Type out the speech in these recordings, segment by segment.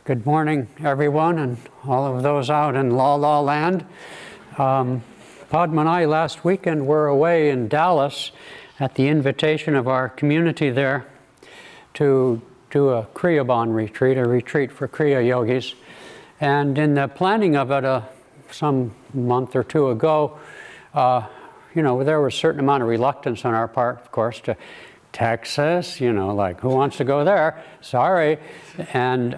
Good morning, everyone, and all of those out in La La Land. Padma and I last weekend were away in Dallas at the invitation of our community there to do a Kriya retreat, a retreat for Kriya yogis. And in the planning of it some month or two ago, there was a certain amount of reluctance on our part, of course, to Texas, like who wants to go there? Sorry. And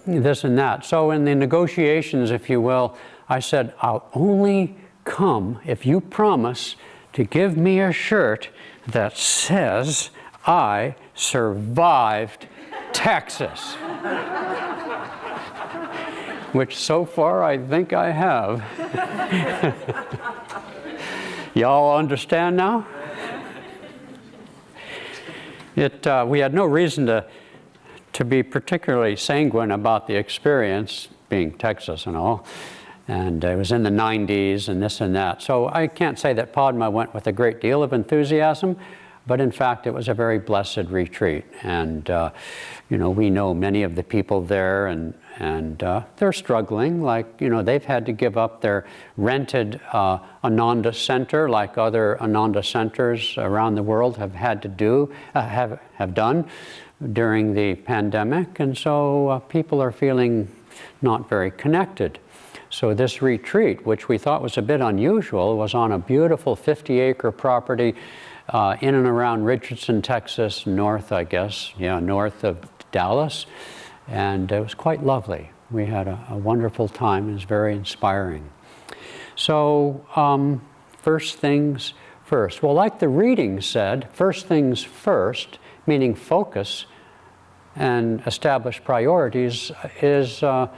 this and that. So in the negotiations, if you will, I said, I'll only come if you promise to give me a shirt that says I survived Texas. Which so far I think I have. Y'all understand now? We had no reason to be particularly sanguine about the experience, being Texas and all. And it was in the 90s and this and that. So I can't say that Padma went with a great deal of enthusiasm, but in fact it was a very blessed retreat. And we know many of the people there, and they're struggling. Like, they've had to give up their rented Ananda center, like other Ananda centers around the world have had to do, have done during the pandemic. And so people are feeling not very connected. So this retreat, which we thought was a bit unusual, was on a beautiful 50-acre property in and around Richardson, Texas, north, I guess, north of Dallas. And it was quite lovely. We had a wonderful time. It was very inspiring. So first things first. Well, like the reading said, first things first, meaning focus and establish priorities, is a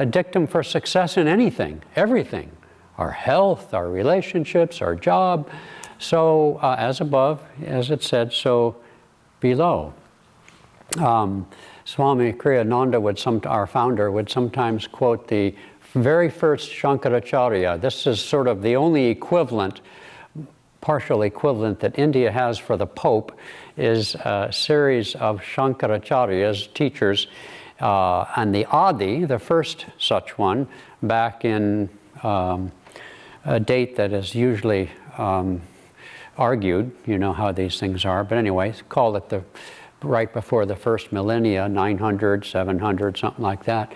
dictum for success in anything, everything. Our health, our relationships, our job. So as above, as it said, so below. Swami Kriyananda, our founder, would sometimes quote the very first Shankaracharya. This is sort of the only equivalent, partial equivalent that India has for the Pope, is a series of Shankaracharyas, teachers, and the Adi, the first such one, back in a date that is usually argued, how these things are, but anyway, call it right before the first millennia, 900, 700, something like that.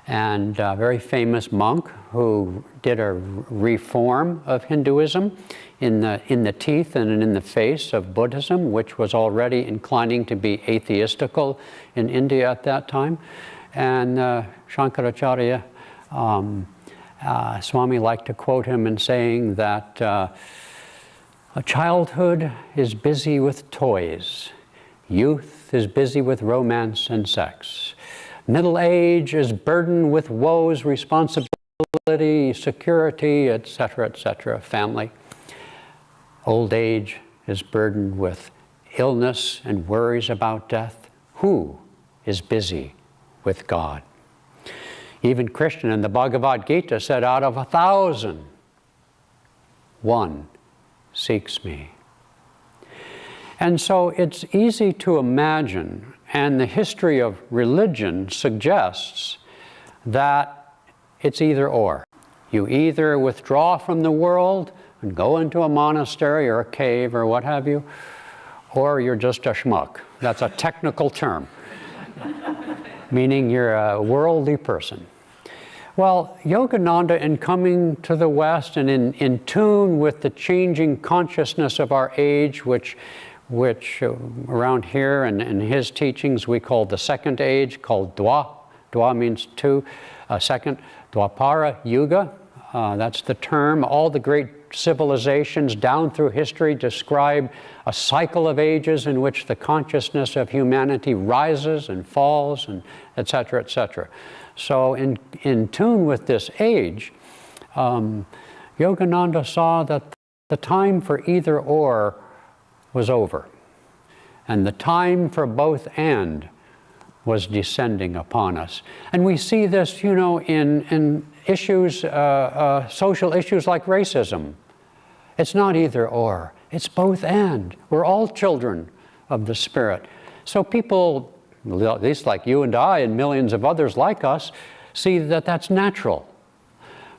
And a very famous monk who did a reform of Hinduism in the teeth and in the face of Buddhism, which was already inclining to be atheistical in India at that time. And Shankaracharya, Swami liked to quote him in saying that a childhood is busy with toys. Youth is busy with romance and sex. Middle age is burdened with woes, responsibility, security, etc., family. Old age is burdened with illness and worries about death. Who is busy with God? Even Krishna in the Bhagavad Gita said, out of 1,000, one seeks me. And so it's easy to imagine, and the history of religion suggests that it's either or. You either withdraw from the world and go into a monastery or a cave or what have you, or you're just a schmuck. That's a technical term, meaning you're a worldly person. Well, Yogananda, in coming to the West and in tune with the changing consciousness of our age, which around here and in his teachings we call the second age, called Dwa. Dwa means two, second. Dwapara Yuga, that's the term. All the great civilizations down through history describe a cycle of ages in which the consciousness of humanity rises and falls, and etc., etc. So in tune with this age, Yogananda saw that the time for either or was over, and the time for both and was descending upon us. And we see this, in issues, social issues like racism. It's not either or, It's both and. We're all children of the Spirit. So people, at least like you and I and millions of others like us, see that that's natural.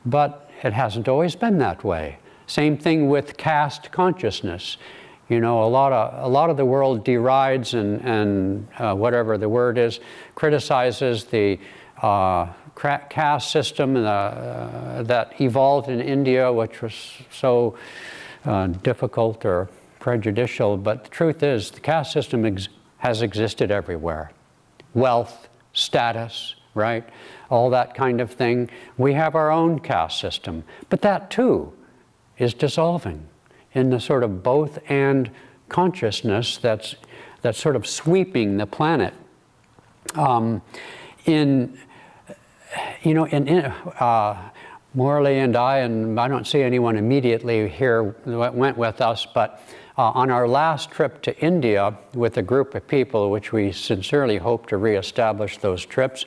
But it hasn't always been that way. Same thing with caste consciousness. You know, a lot of the world derides and whatever the word is, criticizes the caste system that evolved in India, which was so difficult or prejudicial. But the truth is, the caste system has existed everywhere. Wealth, status, right? All that kind of thing. We have our own caste system. But that too is dissolving in the sort of both and consciousness that's sort of sweeping the planet. Morley and I don't see anyone immediately here that went with us, but on our last trip to India with a group of people, which we sincerely hope to reestablish those trips,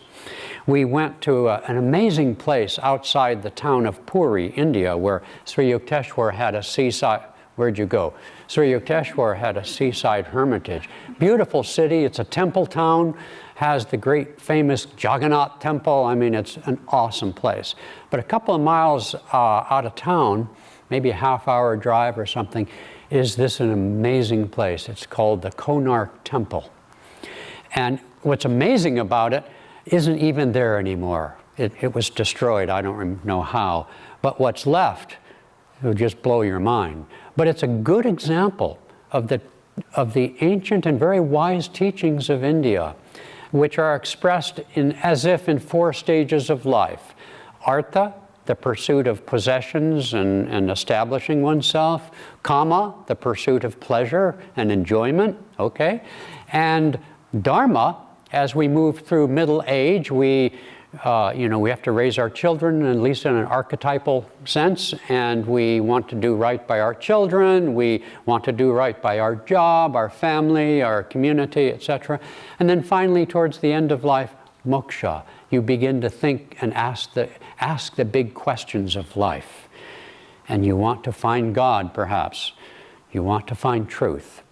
we went to an amazing place outside the town of Puri, India, where Sri Yukteswar had a seaside. Where'd you go? Sri Yukteswar had a seaside hermitage. Beautiful city. It's a temple town. Has the great famous Jagannath temple. I mean, it's an awesome place. But a couple of miles out of town, maybe a half-hour drive or something, is this an amazing place. It's called the Konark Temple. And what's amazing about it isn't even there anymore. It was destroyed. I don't know how. But what's left, it would just blow your mind. But it's a good example of the ancient and very wise teachings of India, which are expressed as if in 4 stages of life. Artha, the pursuit of possessions and establishing oneself. Kama, the pursuit of pleasure and enjoyment, okay? And Dharma, as we move through middle age, we have to raise our children, at least in an archetypal sense, and we want to do right by our children, we want to do right by our job, our family, our community, etc. And then finally, towards the end of life, moksha. You begin to think and ask the big questions of life. And you want to find God, perhaps. You want to find truth.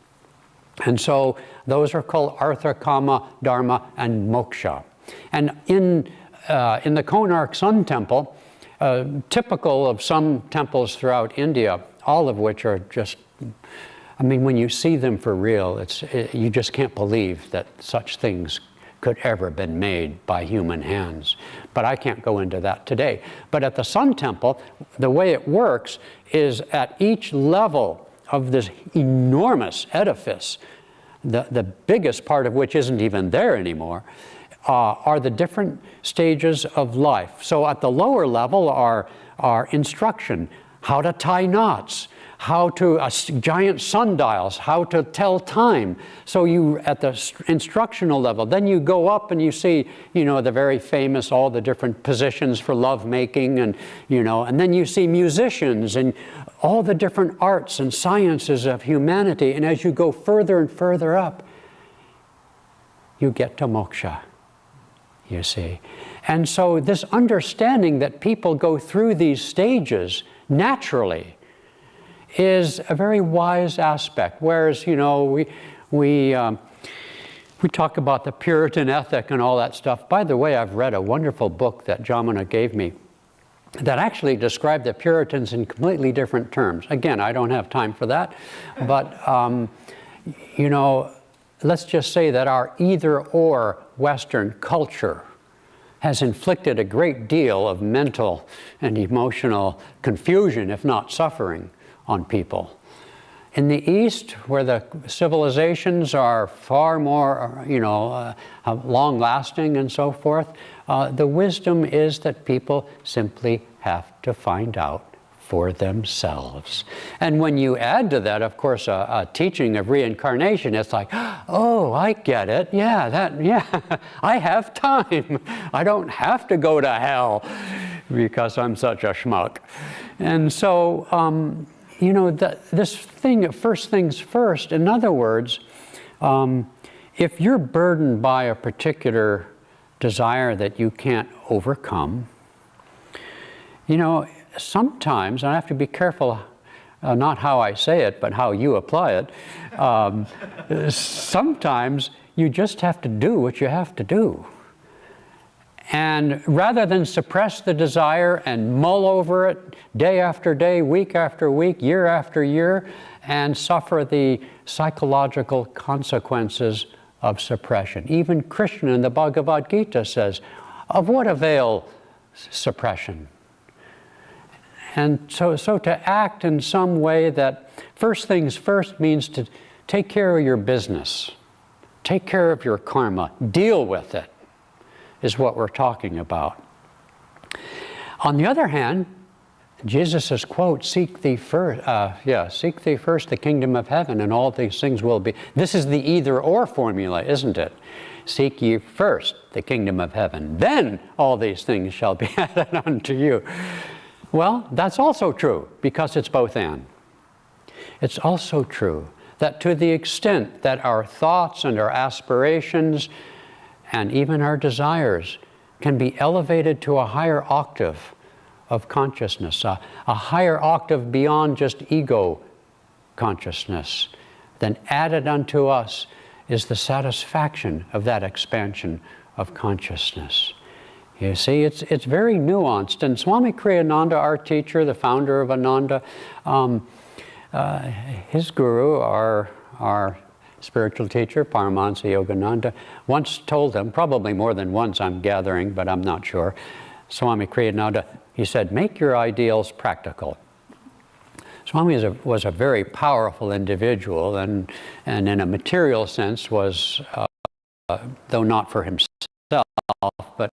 And so those are called Artha, Kama, Dharma, and Moksha. And in the Konark Sun Temple, typical of some temples throughout India, all of which are just, I mean, when you see them for real, you just can't believe that such things could ever have been made by human hands. But I can't go into that today. But at the Sun Temple, the way it works is at each level of this enormous edifice, the biggest part of which isn't even there anymore, are the different stages of life. So at the lower level are instruction, how to tie knots, how to giant sundials, how to tell time. So you at the instructional level, then you go up and you see, the very famous, all the different positions for love making, and and then you see musicians and all the different arts and sciences of humanity. And as you go further and further up, you get to moksha, you see. And so this understanding that people go through these stages naturally is a very wise aspect. Whereas, we talk about the Puritan ethic and all that stuff. By the way, I've read a wonderful book that Jamana gave me that actually described the Puritans in completely different terms. Again, I don't have time for that. But, let's just say that our either-or Western culture has inflicted a great deal of mental and emotional confusion, if not suffering, on people. In the East, where the civilizations are far more, long-lasting and so forth, the wisdom is that people simply have to find out for themselves. And when you add to that, of course, a teaching of reincarnation, it's like, oh, I get it. Yeah, I have time. I don't have to go to hell because I'm such a schmuck. And so, this thing, first things first, in other words, if you're burdened by a particular desire that you can't overcome, sometimes, and I have to be careful not how I say it, but how you apply it, sometimes you just have to do what you have to do. And rather than suppress the desire and mull over it day after day, week after week, year after year, and suffer the psychological consequences of suppression. Even Krishna in the Bhagavad Gita says, of what avail suppression? And so to act in some way that first things first means to take care of your business, take care of your karma, deal with it, is what we're talking about. On the other hand, Jesus' quote, seek thee first the kingdom of heaven, and all these things will be. This is the either-or formula, isn't it? Seek ye first the kingdom of heaven, then all these things shall be added unto you. Well, that's also true, because it's both and. It's also true that to the extent that our thoughts and our aspirations and even our desires can be elevated to a higher octave of consciousness, a higher octave beyond just ego consciousness, then added unto us is the satisfaction of that expansion of consciousness. You see, it's very nuanced. And Swami Kriyananda, our teacher, the founder of Ananda, his guru, our spiritual teacher, Paramahansa Yogananda, once told him, probably more than once I'm gathering, but I'm not sure, Swami Kriyananda, he said, make your ideals practical. Swami was a very powerful individual, and in a material sense was, though not for himself, but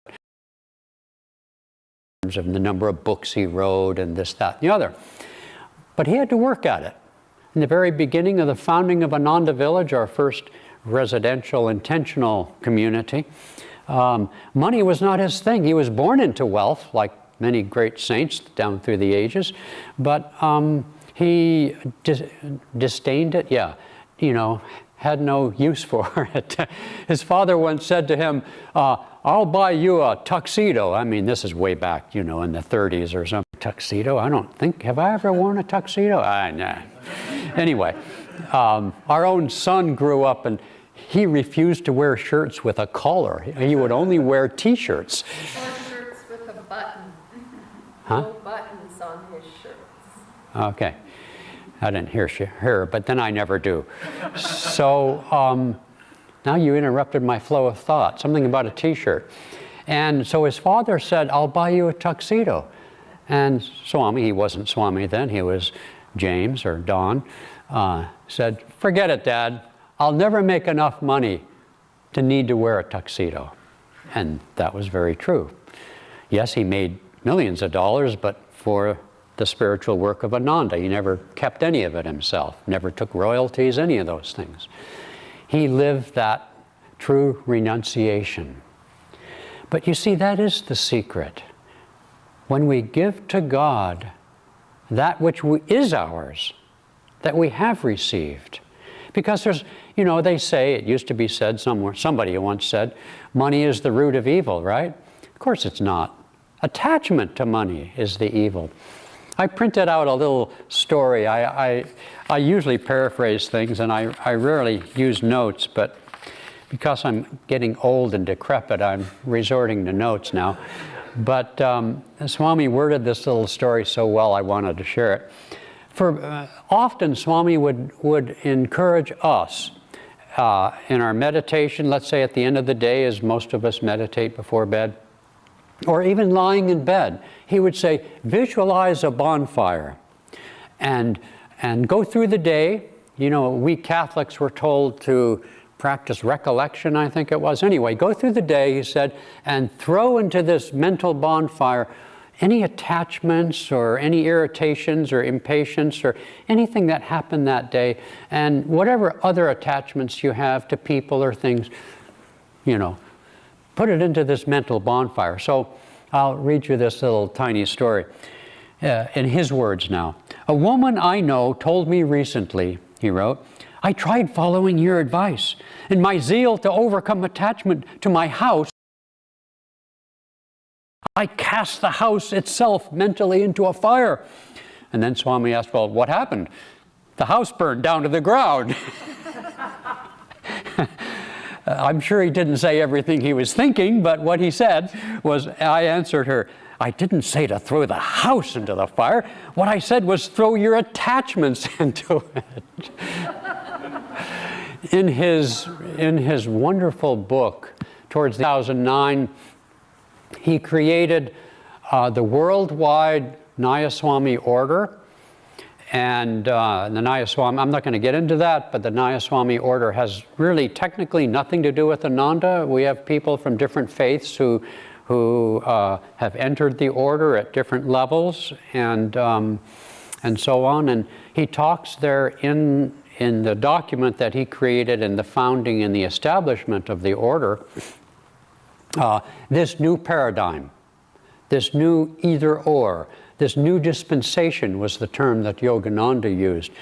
in terms of the number of books he wrote and this, that, and the other. But he had to work at it. In the very beginning of the founding of Ananda Village, our first residential, intentional community, money was not his thing. He was born into wealth, like many great saints down through the ages, but he disdained it, had no use for it. His father once said to him, I'll buy you a tuxedo. I mean, this is way back, in the 30s or something. Tuxedo? I don't think, have I ever worn a tuxedo? Nah. Anyway, our own son grew up and he refused to wear shirts with a collar. He would only wear T-shirts. Or shirts with a button. Huh? No buttons on his shirts. Okay. I didn't hear her, but then I never do. So now you interrupted my flow of thought, something about a T-shirt. And so his father said, I'll buy you a tuxedo. And Swami, he wasn't Swami then, he was James or Don, said, forget it, Dad. I'll never make enough money to need to wear a tuxedo. And that was very true. Yes, he made millions of dollars, but for the spiritual work of Ananda. He never kept any of it himself, never took royalties, any of those things. He lived that true renunciation. But you see, that is the secret. When we give to God that which is ours, that we have received. Because there's, they say, it used to be said somewhere, somebody once said, money is the root of evil, right? Of course it's not. Attachment to money is the evil. I printed out a little story. I usually paraphrase things, and I rarely use notes, but because I'm getting old and decrepit, I'm resorting to notes now. But Swami worded this little story so well, I wanted to share it. For often, Swami would encourage us in our meditation, let's say at the end of the day, as most of us meditate before bed, or even lying in bed, he would say, visualize a bonfire and go through the day. We Catholics were told to practice recollection, I think it was. Anyway, go through the day, he said, and throw into this mental bonfire any attachments or any irritations or impatience or anything that happened that day, and whatever other attachments you have to people or things, put it into this mental bonfire. So I'll read you this little tiny story in his words now. A woman I know told me recently, he wrote, I tried following your advice. In my zeal to overcome attachment to my house, I cast the house itself mentally into a fire. And then Swami asked, well, what happened? The house burned down to the ground. I'm sure he didn't say everything he was thinking, but what he said was, I answered her, I didn't say to throw the house into the fire. What I said was throw your attachments into it. In his wonderful book, towards 2009, he created the worldwide Nayaswami order. And the Nayaswami, I'm not going to get into that, but the Nayaswami order has really technically nothing to do with Ananda. We have people from different faiths who have entered the order at different levels and so on. And he talks there in the document that he created in the founding and the establishment of the order, this new paradigm, this new either-or, this new dispensation was the term that Yogananda used,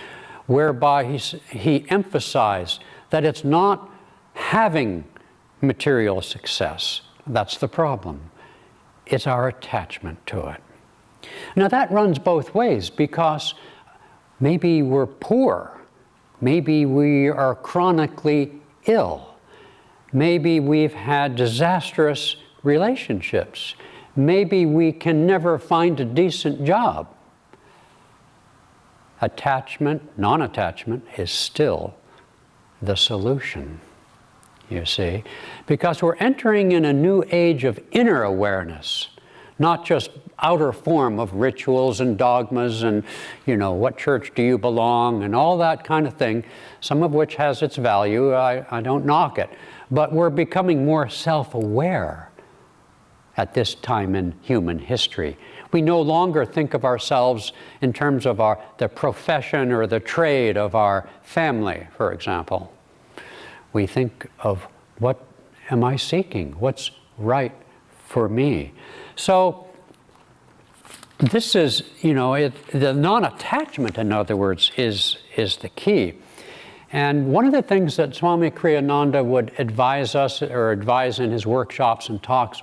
whereby he emphasized that it's not having material success that's the problem. It's our attachment to it. Now that runs both ways, because maybe we're poor, maybe we are chronically ill, maybe we've had disastrous relationships, maybe we can never find a decent job. Attachment, non-attachment is still the solution, you see, because we're entering in a new age of inner awareness, not just outer form of rituals and dogmas and, you know, what church do you belong and all that kind of thing, some of which has its value, I don't knock it, but we're becoming more self-aware at this time in human history. We no longer think of ourselves in terms of the profession or the trade of our family, for example. We think of, what am I seeking? What's right for me? So this is, you know, the non-attachment, in other words, is the key. And one of the things that Swami Kriyananda would advise us, or advise in his workshops and talks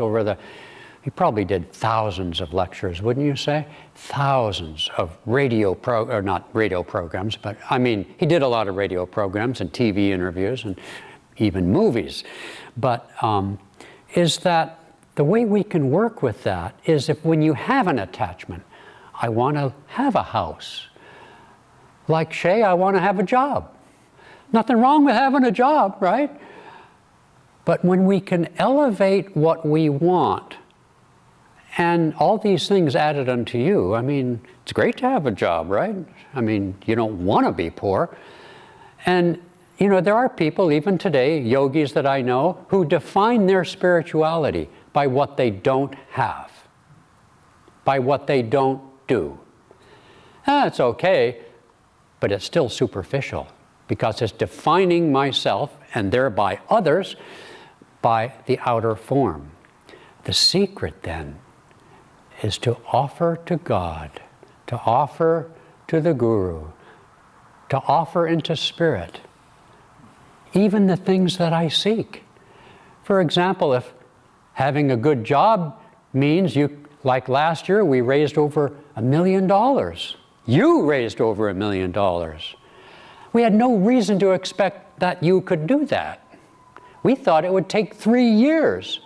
he probably did thousands of lectures, wouldn't you say? Thousands of not radio programs, but I mean, he did a lot of radio programs and TV interviews and even movies. But is that the way we can work with that is when you have an attachment, I want to have a house. Like Shay, I want to have a job. Nothing wrong with having a job, right? But when we can elevate what we want, and all these things added unto you, I mean, it's great to have a job, right? I mean, you don't want to be poor. And, you know, there are people, even today, yogis that I know, who define their spirituality by what they don't have, by what they don't do. It's okay, but it's still superficial, because it's defining myself, and thereby others, by the outer form. The secret, then, is to offer to God, to offer to the Guru, to offer into Spirit, even the things that I seek. For example, if having a good job means like last year, we raised over $1 million. You raised over $1 million. We had no reason to expect that you could do that. We thought it would take 3 years.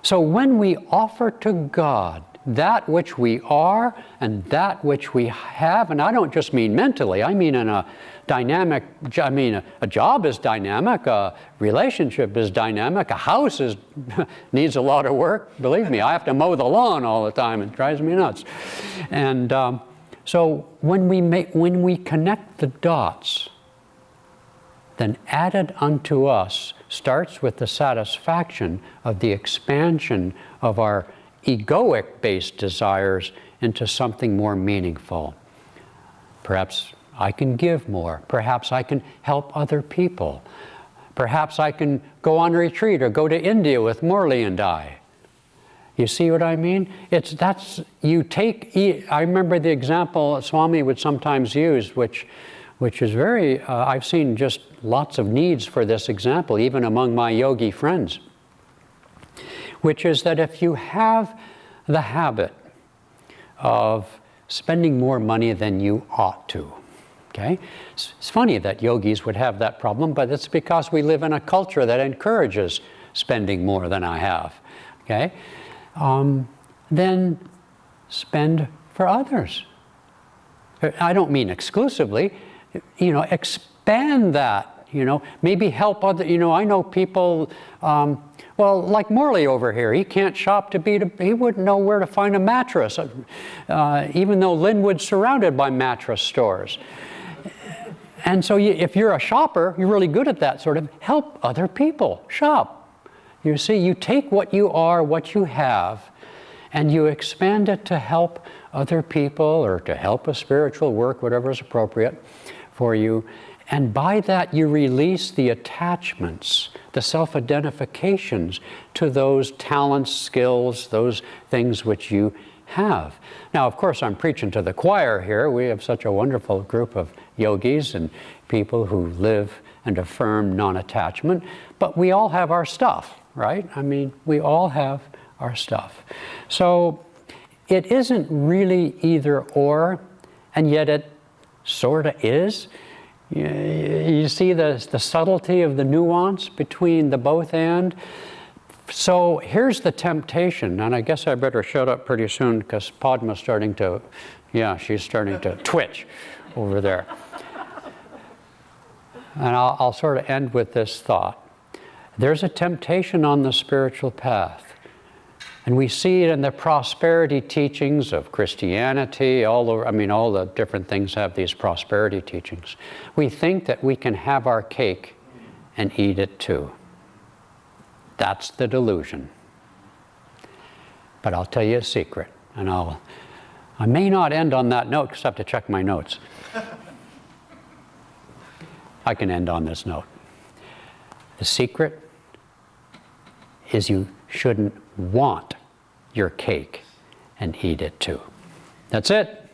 So when we offer to God that which we are and that which we have, and I don't just mean mentally, I mean in a dynamic, a job is dynamic, a relationship is dynamic, a house needs a lot of work. Believe me, I have to mow the lawn all the time, it drives me nuts. And so when we connect the dots, then added unto us starts with the satisfaction of the expansion of our egoic-based desires into something more meaningful. Perhaps I can give more. Perhaps I can help other people. Perhaps I can go on retreat or go to India with Morley and I. You see what I mean? I remember the example Swami would sometimes use, which is very, I've seen just lots of needs for this example, even among my yogi friends, which is that if you have the habit of spending more money than you ought to. Okay? It's funny that yogis would have that problem, but it's because we live in a culture that encourages spending more than I have. Okay? Then spend for others. I don't mean exclusively. Expand that. Maybe help other. I know people. Like Morley over here, he can't shop he wouldn't know where to find a mattress, even though Linwood's surrounded by mattress stores. And so if you're a shopper, you're really good at that sort of, help other people shop. You see, you take what you are, what you have, and you expand it to help other people or to help a spiritual work, whatever is appropriate for you. And by that, you release the attachments, the self-identifications to those talents, skills, those things which you have. Now, of course, I'm preaching to the choir here. We have such a wonderful group of yogis and people who live and affirm non-attachment. But we all have our stuff, right? I mean, we all have our stuff. So it isn't really either or, and yet it sort of is. You see the subtlety of the nuance between the both and. So here's the temptation, and I guess I better shut up pretty soon because Padma's starting to, she's starting to twitch over there. And I'll sort of end with this thought. There's a temptation on the spiritual path. And we see it in the prosperity teachings of Christianity, all the different things have these prosperity teachings. We think that we can have our cake and eat it too. That's the delusion. But I'll tell you a secret, and I may not end on that note because I have to check my notes. I can end on this note. The secret is you shouldn't want your cake and eat it too. That's it.